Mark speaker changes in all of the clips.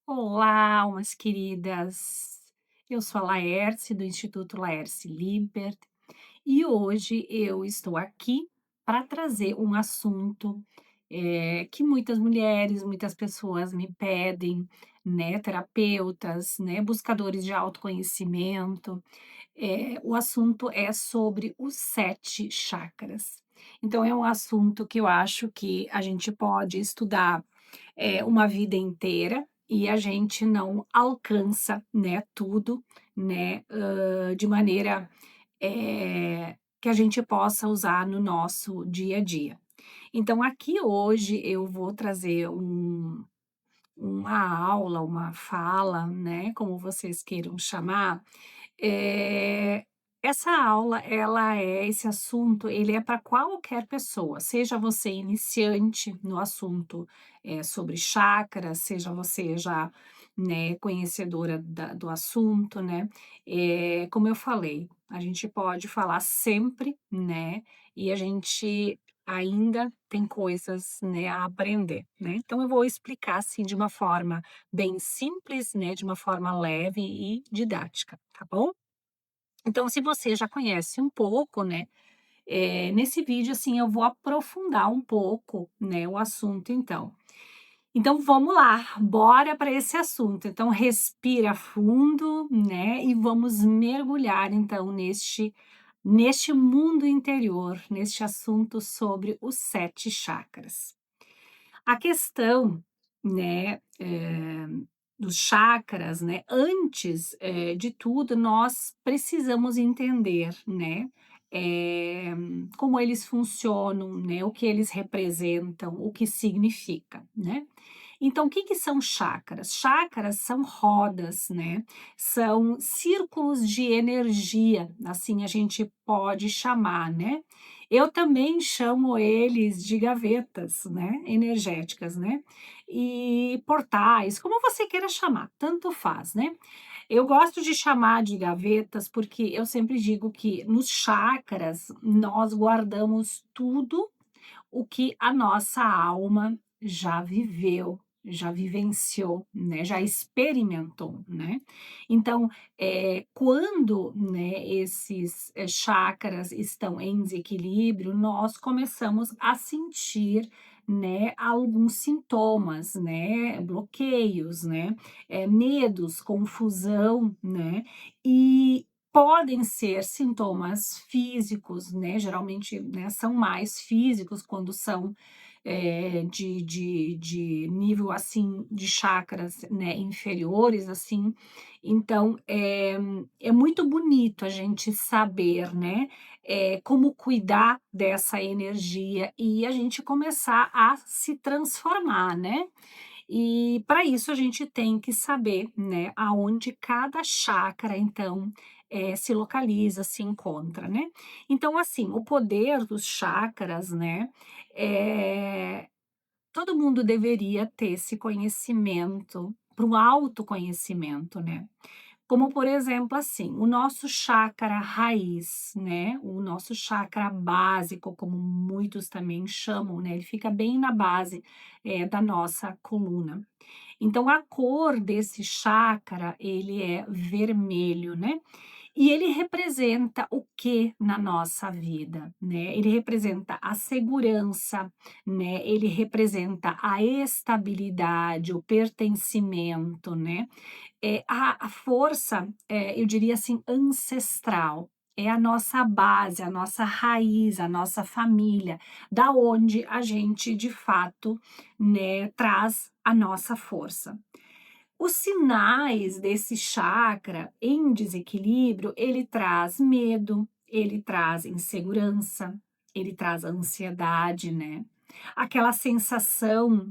Speaker 1: Olá, almas queridas. Eu sou a Laércia, do Instituto Laércio Liebert, e hoje eu estou aqui para trazer um assunto, que muitas mulheres, muitas pessoas me pedem, né, terapeutas, né, buscadores de autoconhecimento. O assunto é sobre os 7 chakras. Então é um assunto que eu acho que a gente pode estudar uma vida inteira e a gente não alcança, né, tudo, né, de maneira, que a gente possa usar no nosso dia a dia. Então aqui hoje eu vou trazer uma aula, uma fala, né, como vocês queiram chamar. eh, Essa aula, esse assunto, ele é para qualquer pessoa, seja você iniciante no assunto, sobre chakras, seja você já, né, conhecedora do assunto, né. Como eu falei, a gente pode falar sempre, né, e a gente ainda tem coisas, né, a aprender, né. Então eu vou explicar, assim, de uma forma bem simples, né, de uma forma leve e didática, tá bom? Então, se você já conhece um pouco, né, nesse vídeo, assim, eu vou aprofundar um pouco, né, o assunto então. Então vamos lá, bora para esse assunto. Então respira fundo, né, e vamos mergulhar então neste mundo interior, neste assunto sobre os 7 chakras. A questão, né, dos chakras, né, antes, de tudo, nós precisamos entender, né, eh, como eles funcionam, né, o que eles representam, o que significa, né. Então, o que que são chakras? Chakras são rodas, né, são círculos de energia, assim a gente pode chamar, né. Eu também chamo eles de gavetas, né, energéticas, né, e portais, como você queira chamar, tanto faz, né. Eu gosto de chamar de gavetas, porque eu sempre digo que nos chakras nós guardamos tudo o que a nossa alma já viveu, já vivenciou, né, já experimentou, né. Então, quando, né, esses, chakras estão em desequilíbrio, nós começamos a sentir, né, alguns sintomas, né, bloqueios, né, medos, confusão, né, e podem ser sintomas físicos, né, geralmente, né, são mais físicos quando são, de nível, assim, de chakras, né, inferiores, assim. Então, é muito bonito a gente saber, né, como cuidar dessa energia e a gente começar a se transformar, né. E para isso a gente tem que saber, né, aonde cada chácara então, se localiza, se encontra, né. Então assim, o poder dos chakras, né, eh, todo mundo deveria ter esse conhecimento, para o autoconhecimento, né. Como, por exemplo, assim, o nosso chácara raiz, né, o nosso chácara básico, como muitos também chamam, né, ele fica bem na base, da nossa coluna. Então a cor desse chácara, ele é vermelho, né, e ele representa o que na nossa vida, né? Ele representa a segurança, né? Ele representa a estabilidade, o pertencimento, né? A força, eu diria assim, ancestral. É a nossa base, a nossa raiz, a nossa família, da onde a gente de fato, né, traz a nossa força. Os sinais desse chakra em desequilíbrio, ele traz medo, ele traz insegurança, ele traz ansiedade, né? Aquela sensação,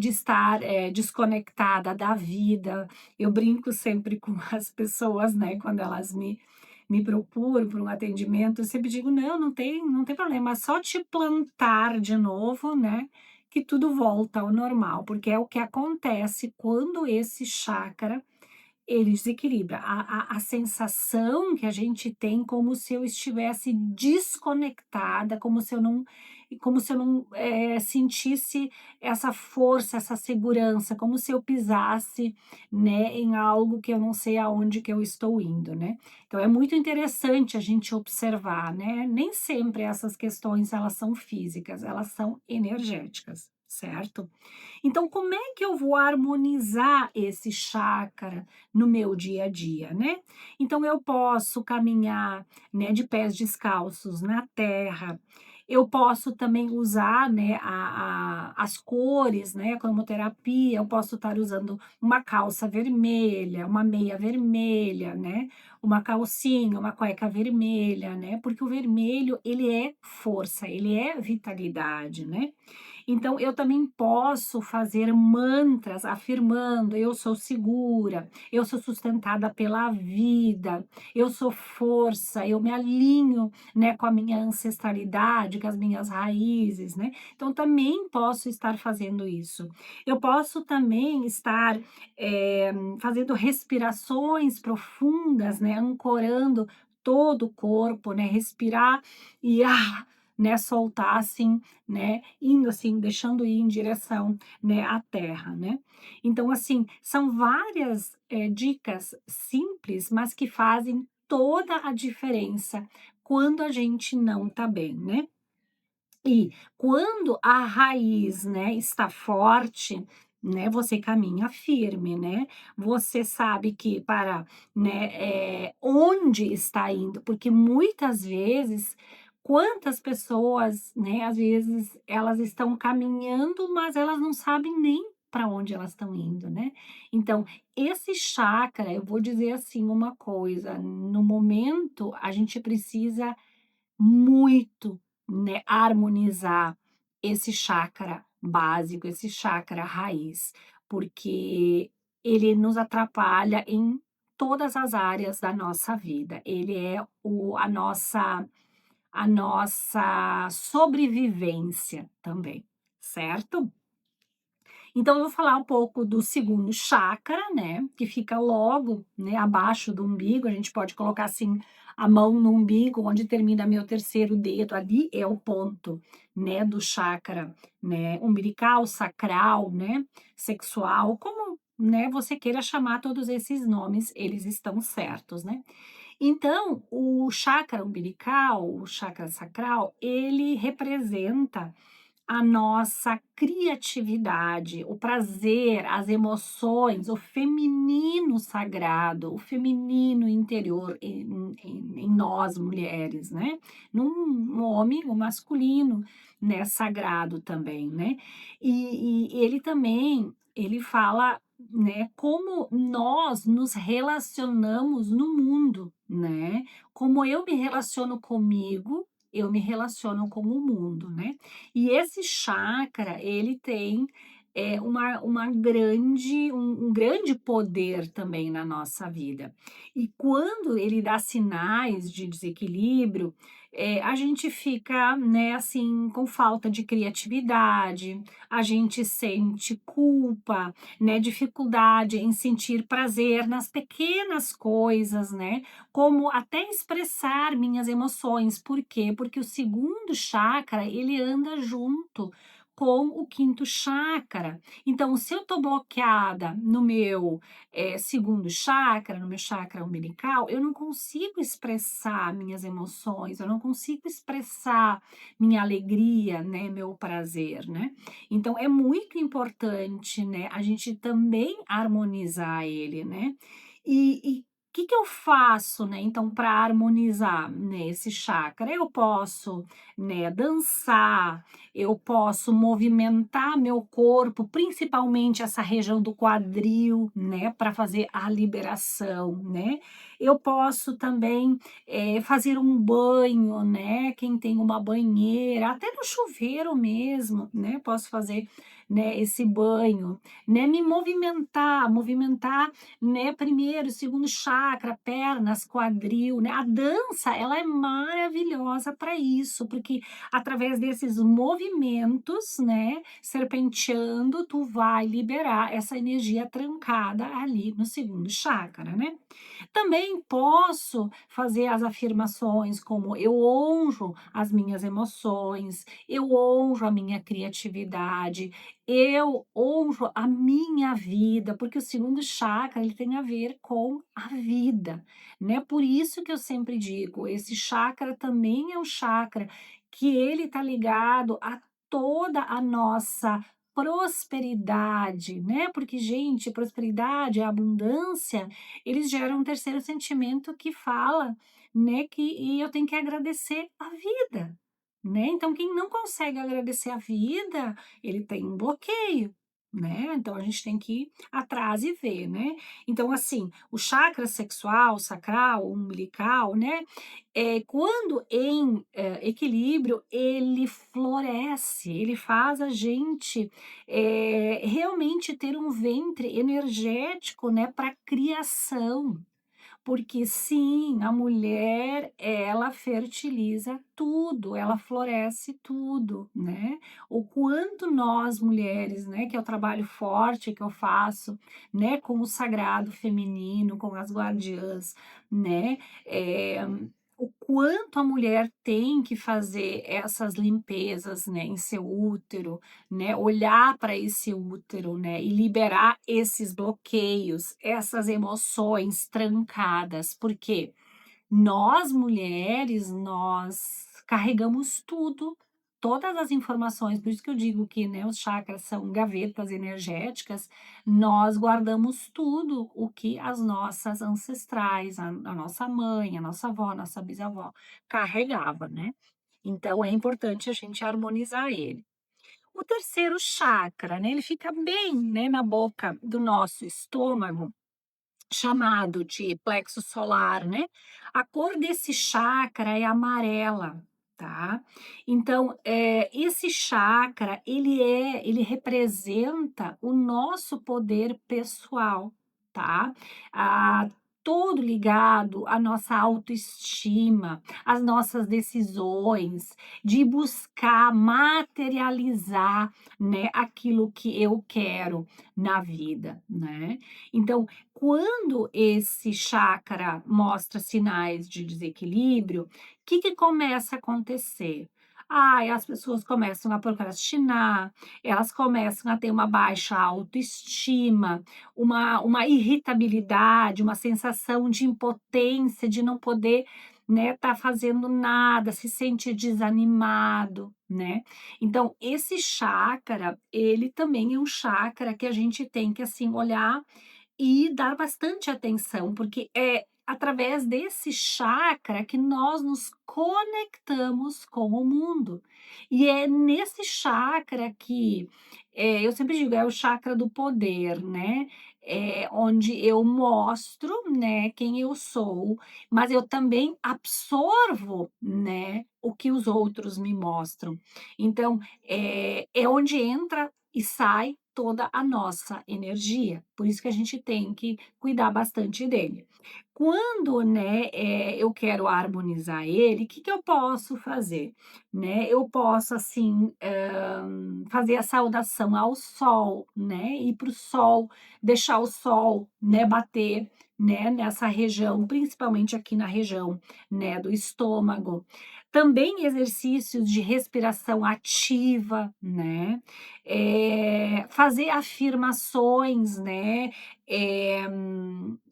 Speaker 1: de estar, desconectada da vida. Eu brinco sempre com as pessoas, né, quando elas me procuram por um atendimento, eu sempre digo: "Não, não tem problema, é só te plantar de novo, né, que tudo volta ao normal", porque é o que acontece quando esse chácara, ele desequilibra. A sensação que a gente tem como se eu estivesse desconectada, como se eu não e como se eu não, sentisse essa força, essa segurança, como se eu pisasse, né, em algo que eu não sei aonde que eu estou indo, né. Então é muito interessante a gente observar, né, nem sempre essas questões elas são físicas, elas são energéticas, certo? Então, como é que eu vou harmonizar esse chácara no meu dia a dia, né? Então, eu posso caminhar, né, de pés descalços na terra. Eu posso também usar, né, as cores, né, cromoterapia. Eu posso estar usando uma calça vermelha, uma meia vermelha, né, uma calcinha, uma cueca vermelha, né? Porque o vermelho ele é força, ele é vitalidade, né? Então, eu também posso fazer mantras afirmando: eu sou segura, eu sou sustentada pela vida, eu sou força, eu me alinho, né, com a minha ancestralidade, com as minhas raízes, né? Então, também posso estar fazendo isso. Eu posso também estar fazendo respirações profundas, né, ancorando todo o corpo, né, respirar e né, soltar assim, né, indo assim, deixando ir em direção, né, à terra, né. Então, assim, são várias, dicas simples, mas que fazem toda a diferença quando a gente não tá bem, né. E quando a raiz, né, está forte, né, você caminha firme, né, você sabe que para, né, onde está indo, porque muitas vezes, quantas pessoas, né, às vezes elas estão caminhando, mas elas não sabem nem para onde elas estão indo, né. Então, esse chakra, eu vou dizer assim uma coisa, no momento a gente precisa muito, né, harmonizar esse chakra básico, esse chakra raiz, porque ele nos atrapalha em todas as áreas da nossa vida. Ele é a nossa sobrevivência também, certo? Então eu vou falar um pouco do segundo chakra, né, que fica logo, né, abaixo do umbigo, a gente pode colocar, assim, a mão no umbigo, onde termina meu terceiro dedo, ali é o ponto, né, do chakra, né, umbilical, sacral, né, sexual, como, né, você queira chamar todos esses nomes, eles estão certos, né. Então, o chakra umbilical, o chakra sacral, ele representa a nossa criatividade, o prazer, as emoções, o feminino sagrado, o feminino interior em nós mulheres, né? No homem, o masculino, né? Sagrado também, né? E ele também, ele fala, né? Como nós nos relacionamos no mundo, né? Como eu me relaciono comigo, eu me relaciono com o mundo, né? E esse chakra, ele tem, um grande poder também na nossa vida. E quando ele dá sinais de desequilíbrio, a gente fica, né, assim, com falta de criatividade, a gente sente culpa, né, dificuldade em sentir prazer nas pequenas coisas, né, como até expressar minhas emoções. Por quê? Porque o segundo chakra, ele anda junto com o quinto chakra. Então, se eu estou bloqueada no meu segundo chakra, no meu chakra umbilical, eu não consigo expressar minhas emoções, eu não consigo expressar minha alegria, né, meu prazer, né? Então, é muito importante, né, a gente também harmonizar ele, né? E que eu faço, né, então, para harmonizar, né, esse chakra? Eu posso, né, dançar, eu posso movimentar meu corpo, principalmente essa região do quadril, né, para fazer a liberação, né? Eu posso também fazer um banho, né? Quem tem uma banheira, até no chuveiro mesmo, né? Posso fazer, né, esse banho, né, me movimentar, né, primeiro, segundo chakra, pernas, quadril, né. A dança, ela é maravilhosa para isso, porque através desses movimentos, né, serpenteando, tu vai liberar essa energia trancada ali no segundo chakra, né. Também posso fazer as afirmações como eu honro as minhas emoções, eu honro a minha criatividade, eu honro a minha vida, porque o segundo chakra ele tem a ver com a vida, né? Por isso que eu sempre digo, esse chakra também é um chakra que ele está ligado a toda a nossa prosperidade, né? Porque, gente, prosperidade, abundância, eles geram um terceiro sentimento que fala, né, que e eu tenho que agradecer a vida, né. Então quem não consegue agradecer a vida, ele tem um bloqueio, né. Então a gente tem que ir atrás e ver, né. Então assim, o chakra sexual, sacral, umbilical, né, quando em, equilíbrio, ele floresce, ele faz a gente, realmente ter um ventre energético, né, para criação. Porque sim, a mulher, ela fertiliza tudo, ela floresce tudo, né. O quanto nós mulheres, né, que é o trabalho forte que eu faço, né, com o sagrado feminino, com as guardiãs, né, eh, o quanto a mulher tem que fazer essas limpezas, né, em seu útero, né, olhar para esse útero, né, e liberar esses bloqueios, essas emoções trancadas, porque nós mulheres, nós carregamos tudo, todas as informações, por isso que eu digo que, né, os chakras são gavetas energéticas, nós guardamos tudo o que as nossas ancestrais, a nossa mãe, a nossa avó, a nossa bisavó carregava, né. Então é importante a gente harmonizar ele. O terceiro chakra, né, ele fica bem, né, na boca do nosso estômago, chamado de plexo solar, né. A cor desse chakra é amarela, tá. Então, esse chakra, ele representa o nosso poder pessoal, tá. Ah, todo ligado à nossa autoestima, às nossas decisões, de buscar materializar, né, aquilo que eu quero na vida, né. Então, quando esse chakra mostra sinais de desequilíbrio, o que que começa a acontecer? Ai, as pessoas começam a procrastinar, elas começam a ter uma baixa autoestima, uma irritabilidade, uma sensação de impotência, de não poder, né, tá fazendo nada, se sente desanimado, né. Então esse chakra, ele também é um chakra que a gente tem que, assim, olhar e dar bastante atenção, porque é através desse chakra que nós nos conectamos com o mundo. E é nesse chakra que, eu sempre digo, é o chakra do poder, né, onde eu mostro, né, quem eu sou, mas eu também absorvo, né, o que os outros me mostram. Então, é onde entra e sai toda a nossa energia, por isso que a gente tem que cuidar bastante dele. Quando, né, eu quero harmonizar ele, o que que eu posso fazer, né? Eu posso, assim, fazer a saudação ao sol, né, ir para o sol, deixar o sol, né, bater, né, nessa região, principalmente aqui na região, né, do estômago. Também exercícios de respiração ativa, né, fazer afirmações, né,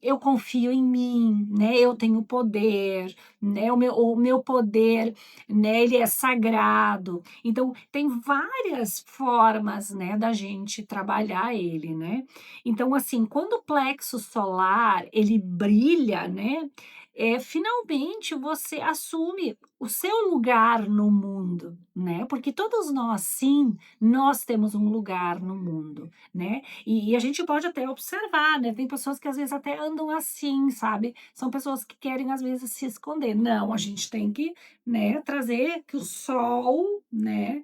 Speaker 1: eu confio em mim, né, eu tenho poder, né, o meu poder, né, ele é sagrado. Então tem várias formas, né, da gente trabalhar ele, né. Então, assim, quando o plexo solar ele brilha, né, finalmente você assume o seu lugar no mundo, né, porque todos nós, sim, nós temos um lugar no mundo, né. E a gente pode até observar, né, tem pessoas que às vezes até andam assim, sabe, são pessoas que querem às vezes se esconder. Não, a gente tem que, né, trazer que o sol, né,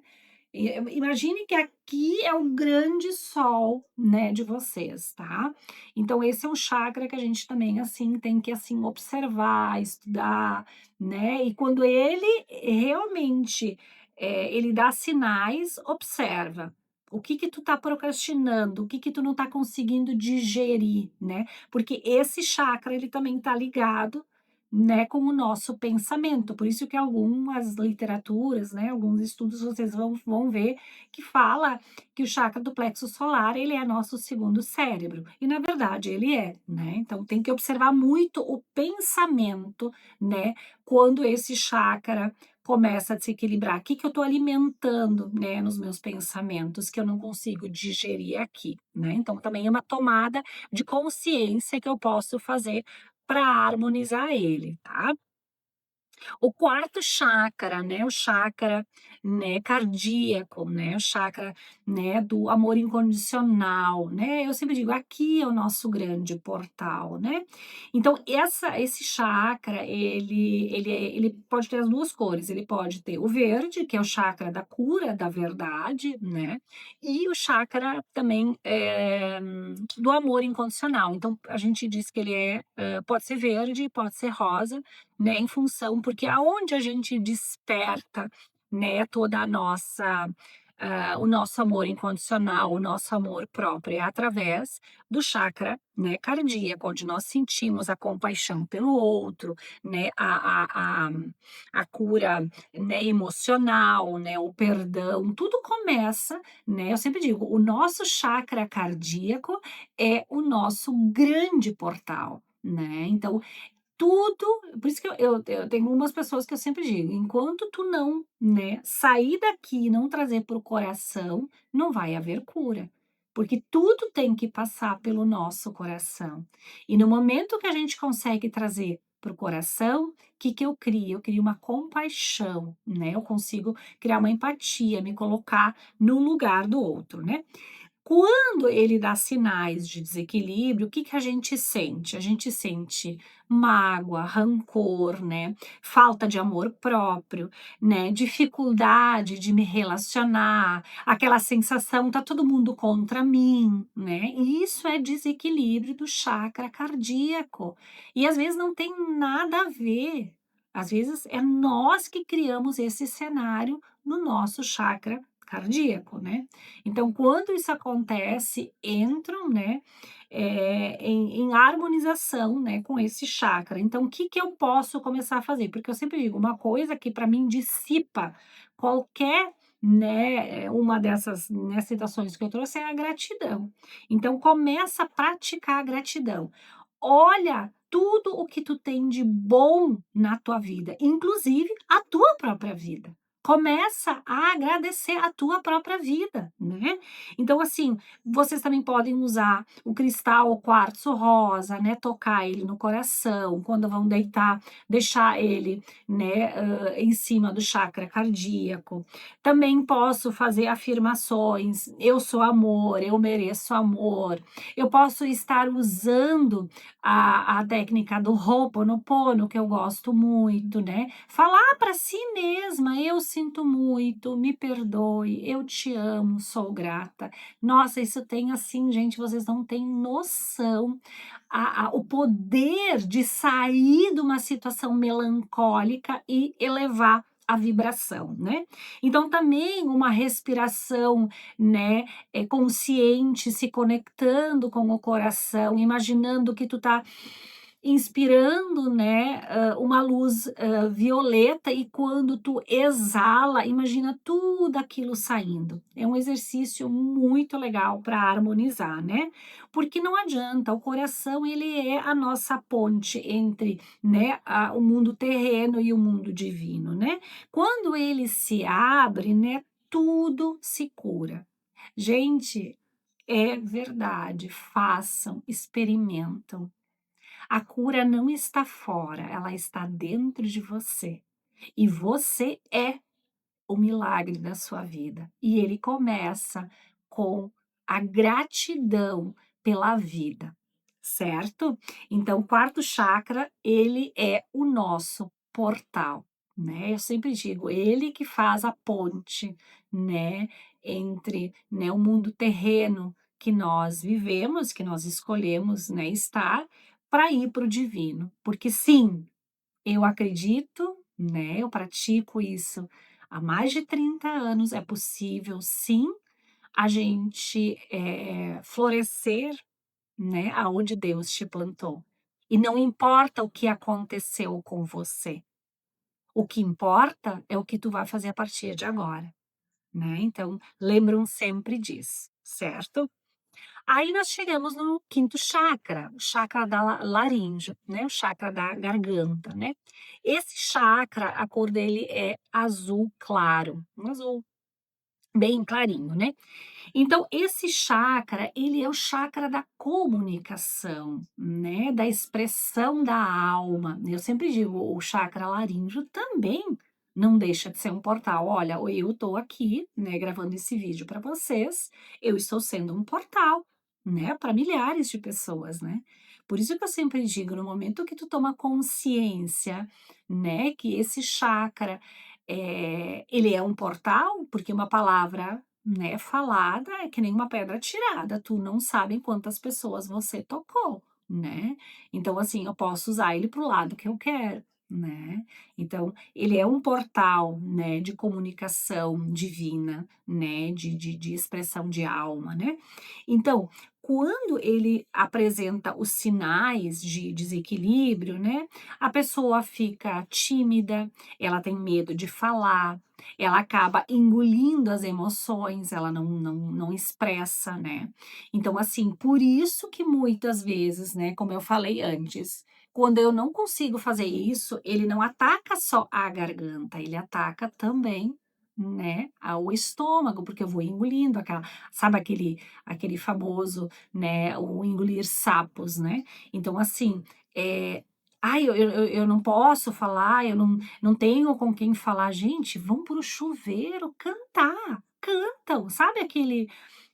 Speaker 1: Imagine que aqui é o grande sol, né, de vocês, tá. Então esse é um chakra que a gente também, assim, tem que, assim, observar, estudar, né, e quando ele realmente, ele dá sinais, observa. O que que tu tá procrastinando? O que que tu não tá conseguindo digerir, né. Porque esse chakra ele também tá ligado, né, com o nosso pensamento, por isso que algumas literaturas, né, alguns estudos vocês vão ver que fala que o chakra do plexo solar ele é nosso segundo cérebro, e na verdade ele é, né, então tem que observar muito o pensamento, né, quando esse chakra começa a desequilibrar, o que que eu estou alimentando, né, nos meus pensamentos que eu não consigo digerir aqui, né, então também é uma tomada de consciência que eu posso fazer para harmonizar ele, tá. O quarto chakra, né, o chakra, né, cardíaco, né, o chakra, né, do amor incondicional, né, eu sempre digo: "Aqui é o nosso grande portal", né. Então esse chakra, ele pode ter as 2 cores, ele pode ter o verde, que é o chakra da cura, da verdade, né, e o chakra também, do amor incondicional. Então a gente diz que ele pode ser verde, pode ser rosa, né, em função porque aonde a gente desperta, né, toda a nossa o nosso amor incondicional, o nosso amor próprio, é através do chakra, né, cardíaco, onde nós sentimos a compaixão pelo outro, né, a cura, né, emocional, né, o perdão, tudo começa, né, eu sempre digo, o nosso chakra cardíaco é o nosso grande portal, né, então tudo por isso que eu tenho umas pessoas que eu sempre digo: "Enquanto tu não, né, sair daqui e não trazer para o coração, não vai haver cura", porque tudo tem que passar pelo nosso coração. E no momento que a gente consegue trazer para o coração, o que que eu crio? Eu crio uma compaixão, né, eu consigo criar uma empatia, me colocar no lugar do outro, né. Quando ele dá sinais de desequilíbrio, o que que a gente sente? A gente sente mágoa, rancor, né, falta de amor próprio, né, dificuldade de me relacionar, aquela sensação: "Tá todo mundo contra mim", né, e isso é desequilíbrio do chakra cardíaco. E às vezes não tem nada a ver, às vezes é nós que criamos esse cenário no nosso chakra cardíaco, né. Então, quando isso acontece, entram, né, em harmonização, né, com esse chakra. Então, o que que eu posso começar a fazer? Porque eu sempre digo, uma coisa que para mim dissipa qualquer, né, uma dessas, né, situações que eu trouxe é a gratidão. Então, começa a praticar a gratidão. Olha tudo o que tu tem de bom na tua vida, inclusive a tua própria vida. Começa a agradecer a tua própria vida, né. Então, assim, vocês também podem usar o cristal, o quartzo rosa, né, tocar ele no coração, quando vão deitar, deixar ele, né, em cima do chakra cardíaco. Também posso fazer afirmações: "Eu sou amor, eu mereço amor". Eu posso estar usando a técnica do Ho'oponopono, que eu gosto muito, né. Falar para si mesma: "Eu sinto muito, me perdoe, eu te amo, sou grata". Nossa, isso tem, assim, gente, vocês não têm noção o poder de sair de uma situação melancólica e elevar a vibração, né. Então também uma respiração, né, consciente, se conectando com o coração, imaginando que tu tá inspirando, né, uma luz, violeta e quando tu exala, imagina tudo aquilo saindo. É um exercício muito legal para harmonizar, né, porque não adianta, o coração ele é a nossa ponte entre, né, o mundo terreno e o mundo divino, né. Quando ele se abre, né, tudo se cura. Gente, é verdade, façam, experimentam. A cura não está fora, ela está dentro de você. E você é o milagre da sua vida. E ele começa com a gratidão pela vida, certo? Então, o quarto chakra, ele é o nosso portal, né. Eu sempre digo, ele que faz a ponte, né, entre, né, o mundo terreno que nós vivemos, que nós escolhemos, né, estar, para ir para o divino. Porque sim, eu acredito, né, eu pratico isso há mais de 30 anos, é possível sim, a gente, florescer, né, aonde Deus te plantou. E não importa o que aconteceu com você, o que importa é o que tu vai fazer a partir de agora, né, então lembram sempre disso, certo? Aí nós chegamos no quinto chakra, o chakra da laringe, né, o chakra da garganta, né. Esse chakra, a cor dele é azul claro, um azul bem clarinho, né. Então esse chakra, ele é o chakra da comunicação, né, da expressão da alma. Eu sempre digo, o chakra laríngeo também não deixa de ser um portal. Olha, eu estou aqui, né, gravando esse vídeo para vocês, eu estou sendo um portal, né, para milhares de pessoas, né. Por isso que eu sempre digo, no momento que tu toma consciência, né, que esse chakra, ele é um portal, porque uma palavra, né, falada é que nem uma pedra tirada, tu não sabe quantas pessoas você tocou, né. Então, assim, eu posso usar ele para o lado que eu quero, né. Então, ele é um portal, né, de comunicação divina, né, de expressão de alma, né. Então, quando ele apresenta os sinais de desequilíbrio, né, a pessoa fica tímida, ela tem medo de falar, ela acaba engolindo as emoções, ela não expressa, né. Então, assim, por isso que muitas vezes, né, como eu falei antes, quando eu não consigo fazer isso, ele não ataca só a garganta, ele ataca também, né, o estômago, porque eu vou engolindo aquela, sabe, aquele famoso, né, o engolir sapos, né. Então, assim, "Ai, eu não posso falar, eu não tenho com quem falar". Gente, vão para o chuveiro cantar, cantam. Sabe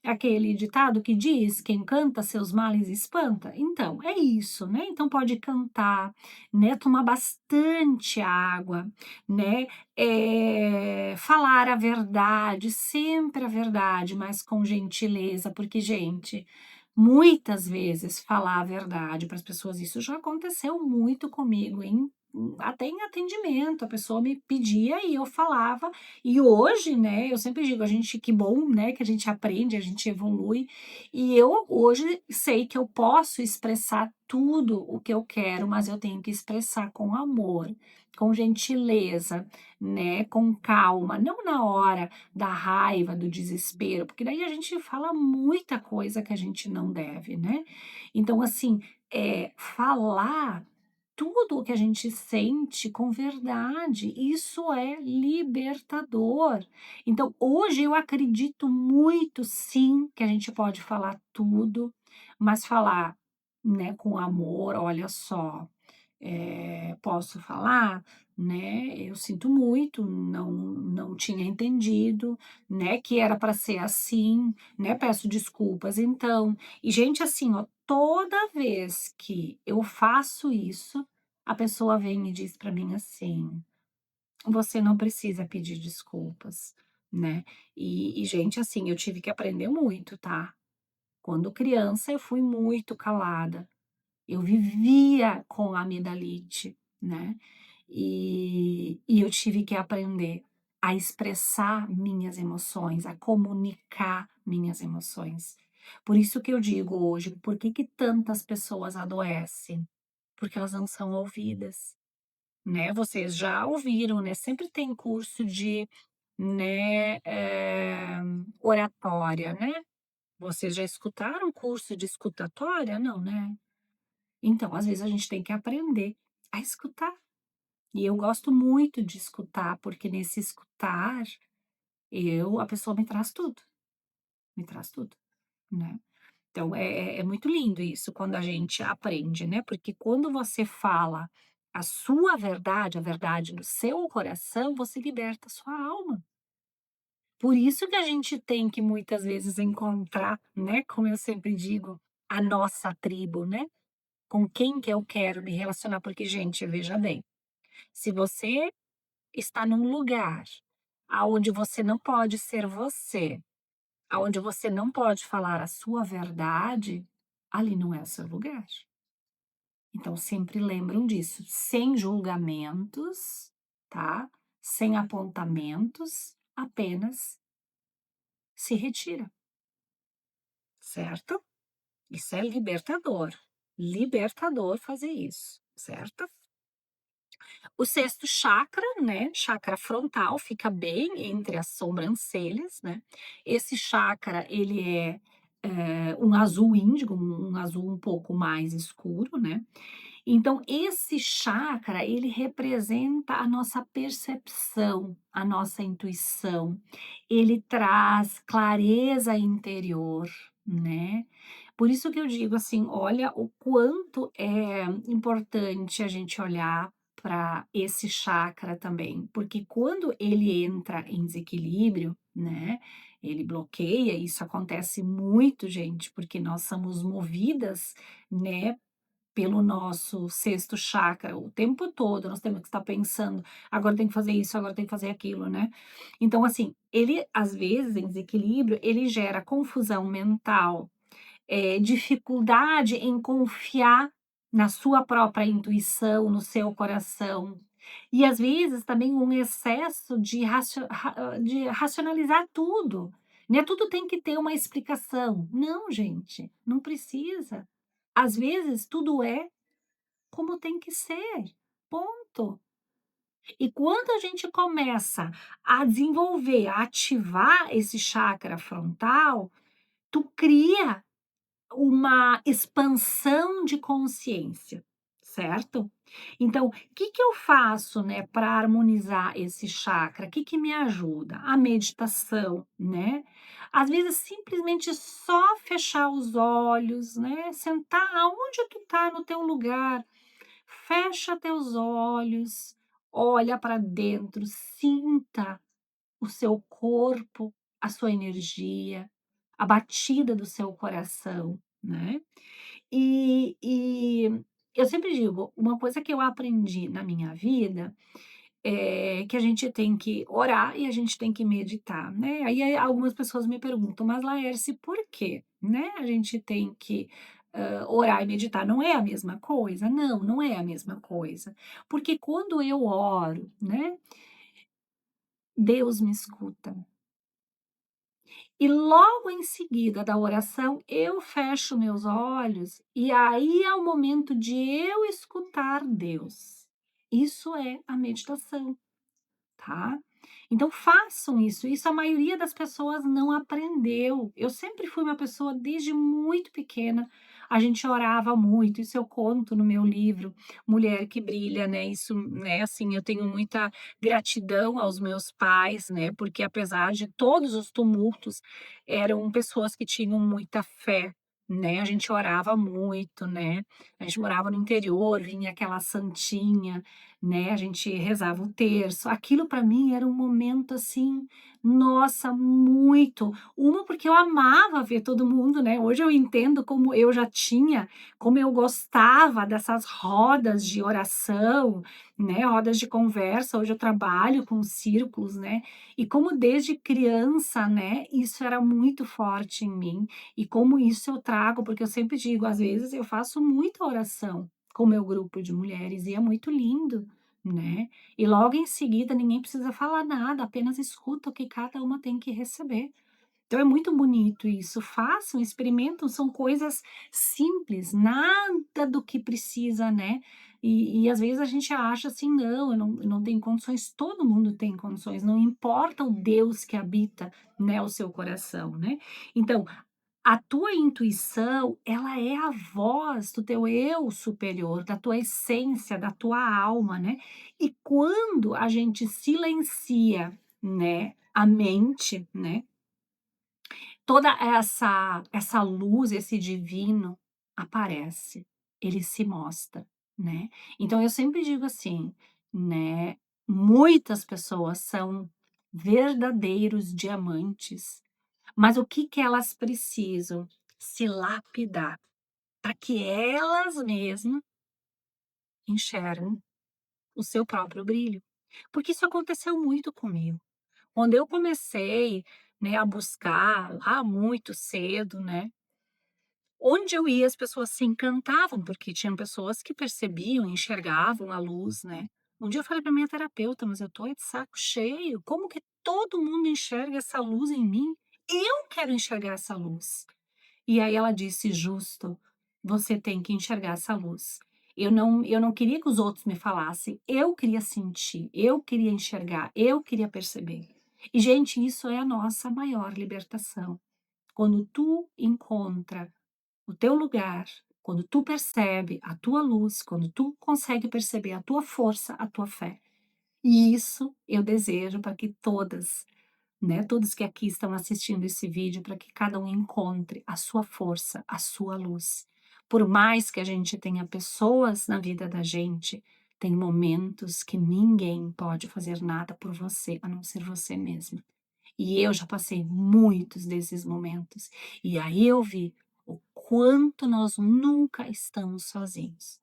Speaker 1: aquele ditado que diz: "Quem canta seus males espanta"? Então, é isso, né. Então pode cantar, né, tomar bastante água, né, falar a verdade, sempre a verdade, mas com gentileza, porque, gente, muitas vezes falar a verdade para as pessoas, isso já aconteceu muito comigo, até em atendimento, a pessoa me pedia e eu falava, e hoje, né, eu sempre digo, a gente, que bom, né, que a gente aprende, a gente evolui, e eu hoje sei que eu posso expressar tudo o que eu quero, mas eu tenho que expressar com amor, com gentileza, né, com calma, não na hora da raiva, do desespero, porque daí a gente fala muita coisa que a gente não deve, né. Então, assim, falar tudo o que a gente sente com verdade, isso é libertador. Então, hoje eu acredito muito sim, que a gente pode falar tudo, mas falar, né, com amor. "Olha só, posso falar, né, eu sinto muito, não tinha entendido, né, que era para ser assim, né, peço desculpas então". E gente, assim, ó, toda vez que eu faço isso, a pessoa vem e diz para mim assim: "Você não precisa pedir desculpas", né. E gente, assim, eu tive que aprender muito, tá. Quando criança eu fui muito calada. Eu vivia com amidalite, né, e eu tive que aprender a expressar minhas emoções, a comunicar minhas emoções. Por isso que eu digo hoje, por que que tantas pessoas adoecem? Porque elas não são ouvidas, né. Vocês já ouviram, né, sempre tem curso de, né, oratória, né. Vocês já escutaram curso de escutatória? Não, né? Então, às vezes a gente tem que aprender a escutar. E eu gosto muito de escutar, porque nesse escutar, a pessoa me traz tudo, né. Então é muito lindo isso quando a gente aprende, né, porque quando você fala a sua verdade, a verdade do seu coração, você liberta a sua alma. Por isso que a gente tem que muitas vezes encontrar, né, como eu sempre digo, a nossa tribo, né. Com quem que eu quero me relacionar, porque gente, veja bem, se você está num lugar aonde você não pode ser você, aonde você não pode falar a sua verdade, ali não é o seu lugar. Então sempre lembram disso, sem julgamentos, tá? Sem apontamentos, apenas se retira, certo? Isso é libertador. Libertador fazer isso, certo? O sexto chakra, né, chakra frontal, fica bem entre as sobrancelhas, né. Esse chakra ele é, um azul índigo, um azul um pouco mais escuro, né. Então esse chakra, ele representa a nossa percepção, a nossa intuição. Ele traz clareza interior, né. Por isso que eu digo assim, olha o quanto é importante a gente olhar para esse chakra também, porque quando ele entra em desequilíbrio, né, ele bloqueia, isso acontece muito, gente, porque nós somos movidas, né, pelo nosso sexto chakra o tempo todo, nós temos que estar pensando: "Agora tem que fazer isso, agora tem que fazer aquilo", né. Então, assim, ele às vezes em desequilíbrio, ele gera confusão mental, dificuldade em confiar na sua própria intuição, no seu coração. E às vezes também um excesso de racionalizar tudo, né, tudo tem que ter uma explicação. Não gente, não precisa. Às vezes tudo é como tem que ser, ponto. E quando a gente começa a desenvolver, a ativar esse chakra frontal, tu cria uma expansão de consciência, certo? Então, o que que eu faço, né, para harmonizar esse chakra? O que que me ajuda? A meditação, né? Às vezes, simplesmente só fechar os olhos, né? Sentar aonde tu tá no teu lugar, fecha teus olhos, olha para dentro, sinta o seu corpo, a sua energia, a batida do seu coração, né. E eu sempre digo, uma coisa que eu aprendi na minha vida, é que a gente tem que orar e a gente tem que meditar, né. Aí algumas pessoas me perguntam: "Mas Laérce, por quê, né, a gente tem que, orar e meditar, não é a mesma coisa?". Não, não é a mesma coisa, porque quando eu oro, né, Deus me escuta. E logo em seguida da oração, eu fecho meus olhos e aí é o momento de eu escutar Deus. Isso é a meditação, tá? Então façam isso, isso a maioria das pessoas não aprendeu. Eu sempre fui uma pessoa desde muito pequena, a gente orava muito, isso eu conto no meu livro Mulher que Brilha, né? Isso, né, assim, eu tenho muita gratidão aos meus pais, né? Porque apesar de todos os tumultos, eram pessoas que tinham muita fé, né? A gente orava muito, né? A gente morava no interior, vinha aquela santinha, né, a gente rezava o terço, aquilo para mim era um momento, assim, nossa, muito uma porque eu amava ver todo mundo, né, hoje eu entendo como eu já tinha como eu gostava dessas rodas de oração, né, rodas de conversa, hoje eu trabalho com círculos, né, e como desde criança, né, isso era muito forte em mim, e como isso eu trago, porque eu sempre digo, às vezes eu faço muita oração com o meu grupo de mulheres e é muito lindo, né. E logo em seguida ninguém precisa falar nada, apenas escuta o que cada uma tem que receber. Então é muito bonito isso, façam, experimentam, são coisas simples, nada do que precisa, né. E às vezes a gente acha assim: "Não, eu não tenho condições", todo mundo tem condições, não importa o Deus que habita, né, o seu coração, né. Então, a tua intuição, ela é a voz do teu eu superior, da tua essência, da tua alma, né. E quando a gente silencia, né, a mente, né, toda essa luz, esse divino aparece, ele se mostra, né. Então eu sempre digo assim, né, muitas pessoas são verdadeiros diamantes, mas o que que elas precisam? Se lapidar, para que elas mesmas enxerguem o seu próprio brilho. Porque isso aconteceu muito comigo. Quando eu comecei, né, a buscar lá muito cedo, né, onde eu ia as pessoas se encantavam, porque tinham pessoas que percebiam, enxergavam a luz, né. Um dia eu falei para minha terapeuta: "Mas eu tô é de saco cheio, como que todo mundo enxerga essa luz em mim? Eu quero enxergar essa luz". E aí ela disse: "Justo, você tem que enxergar essa luz". Eu não queria que os outros me falassem, eu queria sentir, eu queria enxergar, eu queria perceber. E gente, isso é a nossa maior libertação. Quando tu encontra o teu lugar, quando tu percebe a tua luz, quando tu consegue perceber a tua força, a tua fé. E isso eu desejo para que todas, né, todos que aqui estão assistindo esse vídeo, para que cada um encontre a sua força, a sua luz. Por mais que a gente tenha pessoas na vida da gente, tem momentos que ninguém pode fazer nada por você, a não ser você mesma. E eu já passei muitos desses momentos. E aí eu vi o quanto nós nunca estamos sozinhos,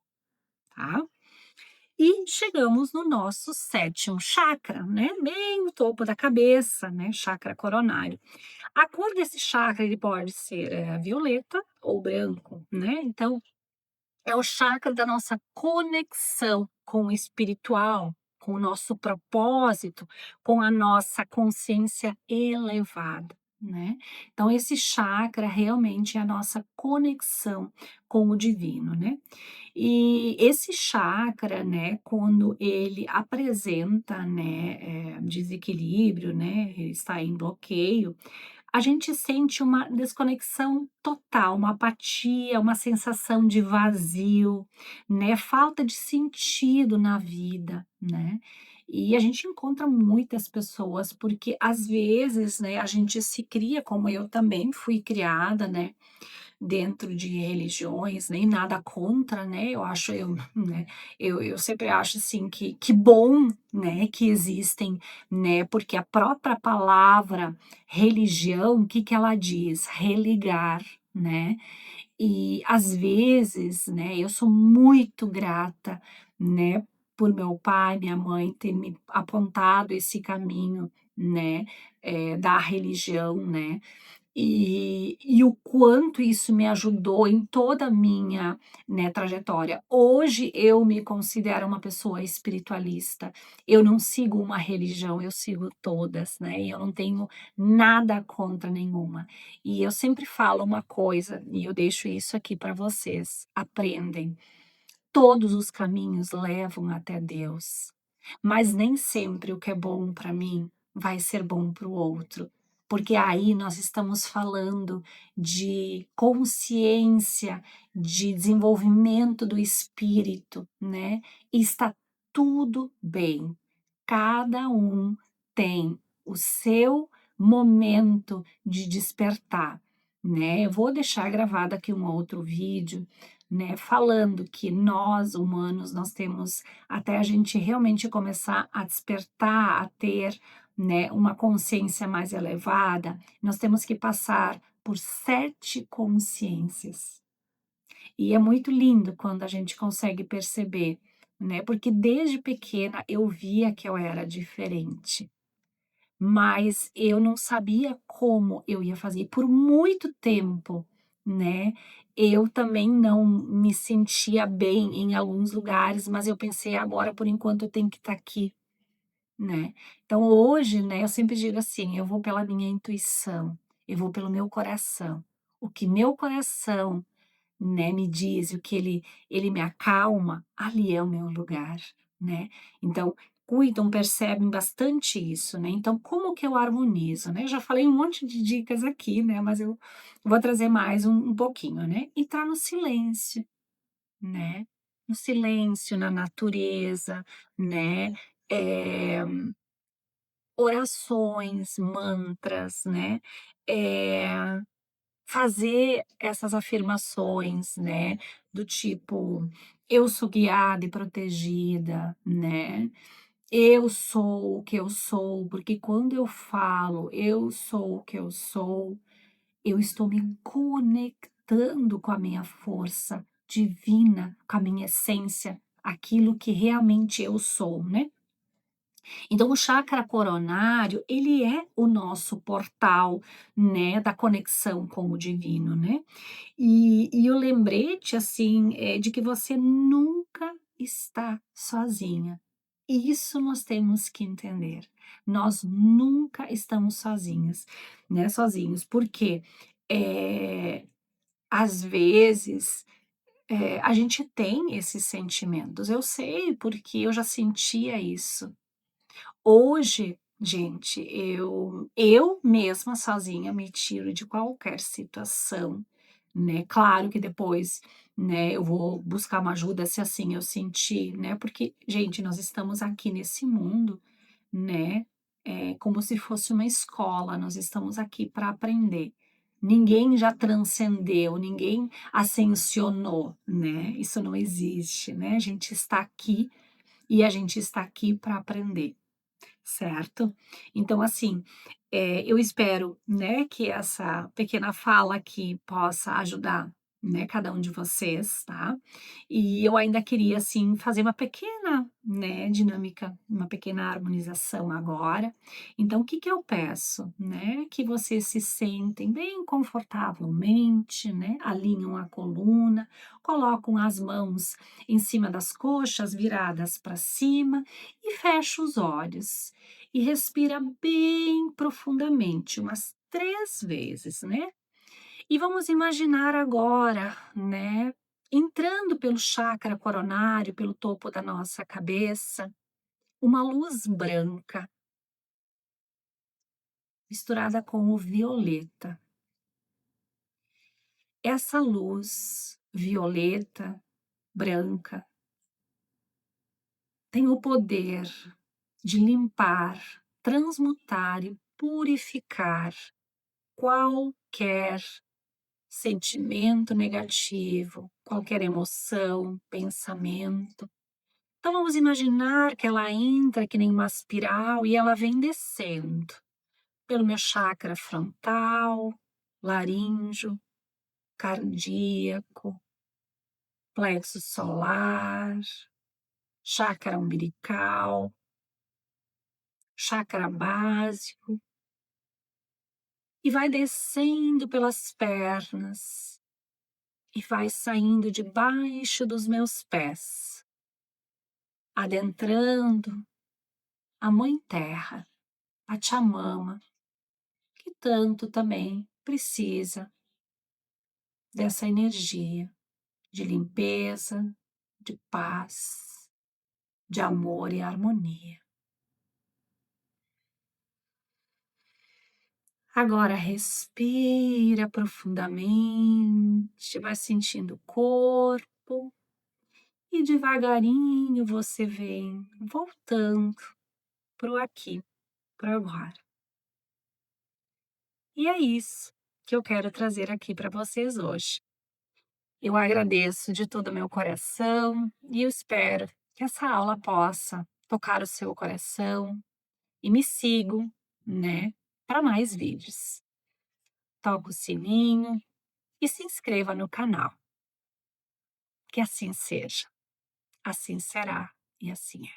Speaker 1: tá? E chegamos no nosso sétimo chakra, né? Bem no topo da cabeça, né? Chakra coronário. A cor desse chakra ele pode ser violeta ou branco, né? Então é o chakra da nossa conexão com o espiritual, com o nosso propósito, com a nossa consciência elevada, né. Então esse chakra realmente é a nossa conexão com o divino, né. E esse chakra, né, quando ele apresenta, né, desequilíbrio, né, ele está em bloqueio, a gente sente uma desconexão total, uma apatia, uma sensação de vazio, né, falta de sentido na vida, né. E a gente encontra muitas pessoas, porque às vezes, né, a gente se cria, como eu também fui criada, né, dentro de religiões, nem nada contra, né, eu acho né, eu sempre acho, assim, que bom, né, que existem, né, porque a própria palavra religião, o que que ela diz? Religar, né. E às vezes, né, eu sou muito grata, né, por meu pai, minha mãe ter me apontado esse caminho, né, da religião, né. E o quanto isso me ajudou em toda a minha, né, trajetória. Hoje eu me considero uma pessoa espiritualista. Eu não sigo uma religião, eu sigo todas, né, e eu não tenho nada contra nenhuma. E eu sempre falo uma coisa, e eu deixo isso aqui para vocês: aprendem. Todos os caminhos levam até Deus, mas nem sempre o que é bom para mim vai ser bom para o outro, porque aí nós estamos falando de consciência, de desenvolvimento do espírito, né? E está tudo bem. Cada um tem o seu momento de despertar, né. Eu vou deixar gravado aqui um outro vídeo, né, falando que nós humanos, nós temos até a gente realmente começar a despertar, a ter, né, uma consciência mais elevada, nós temos que passar por 7 consciências. E é muito lindo quando a gente consegue perceber, né, porque desde pequena eu via que eu era diferente, mas eu não sabia como eu ia fazer. Por muito tempo, né, eu também não me sentia bem em alguns lugares, mas eu pensei: "Agora, por enquanto, eu tenho que estar aqui", né. Então hoje, né, eu sempre digo assim: "Eu vou pela minha intuição, eu vou pelo meu coração". O que meu coração, né, me diz, o que ele me acalma, ali é o meu lugar, né. Então, cuidam, percebem bastante isso, né. Então como que eu harmonizo, né, eu já falei um monte de dicas aqui, né, mas eu vou trazer mais um pouquinho, né. Entrar no silêncio, né, no silêncio, na natureza, né, eh, orações, mantras, né, eh fazer essas afirmações, né, do tipo: "Eu sou guiada e protegida", né, "Eu sou o que eu sou", porque quando eu falo: "Eu sou o que eu sou", eu estou me conectando com a minha força divina, com a minha essência, aquilo que realmente eu sou, né. Então o chakra coronário, ele é o nosso portal, né, da conexão com o divino, né. E o lembrete, assim, é de que você nunca está sozinha. E isso nós temos que entender. Nós nunca estamos sozinhas, né, sozinhos, porque, eh, às vezes, a gente tem esses sentimentos. Eu sei, porque eu já sentia isso. Hoje, gente, eu mesma sozinha me tiro de qualquer situação, né. Claro que depois, né, eu vou buscar uma ajuda se assim eu sentir, né, porque, gente, nós estamos aqui nesse mundo, né, como se fosse uma escola, nós estamos aqui para aprender. Ninguém já transcendeu, ninguém ascensionou, né, isso não existe, né, a gente está aqui e a gente está aqui para aprender. Certo? Então, assim, eu espero, né, que essa pequena fala aqui possa ajudar, né, cada um de vocês, tá? E eu ainda queria, assim, fazer uma pequena, né, dinâmica, uma pequena harmonização agora. Então, o que que eu peço, né? Que vocês se sentem bem confortavelmente, né? Alinham a coluna, colocam as mãos em cima das coxas, viradas para cima e fecha os olhos e respira bem profundamente, umas 3 vezes, né. E vamos imaginar agora, né, entrando pelo chakra coronário, pelo topo da nossa cabeça, uma luz branca misturada com o violeta. Essa luz violeta, branca, tem o poder de limpar, transmutar e purificar qualquer sentimento negativo, qualquer emoção, pensamento. Então vamos imaginar que ela entra que nem uma espiral e ela vem descendo pelo meu chakra frontal, laríngeo, cardíaco, plexo solar, chakra umbilical, chakra básico e vai descendo pelas pernas e vai saindo debaixo dos meus pés, adentrando a Mãe Terra, a Pachamama, que tanto também precisa dessa energia de limpeza, de paz, de amor e harmonia. Agora respira profundamente, vai sentindo o corpo e devagarinho você vem voltando para o aqui, para o agora. E é isso que eu quero trazer aqui para vocês hoje. Eu agradeço de todo o meu coração e eu espero que essa aula possa tocar o seu coração e me sigam, né, para mais vídeos. Toca o sininho e se inscreva no canal. Que assim seja, assim será e assim é.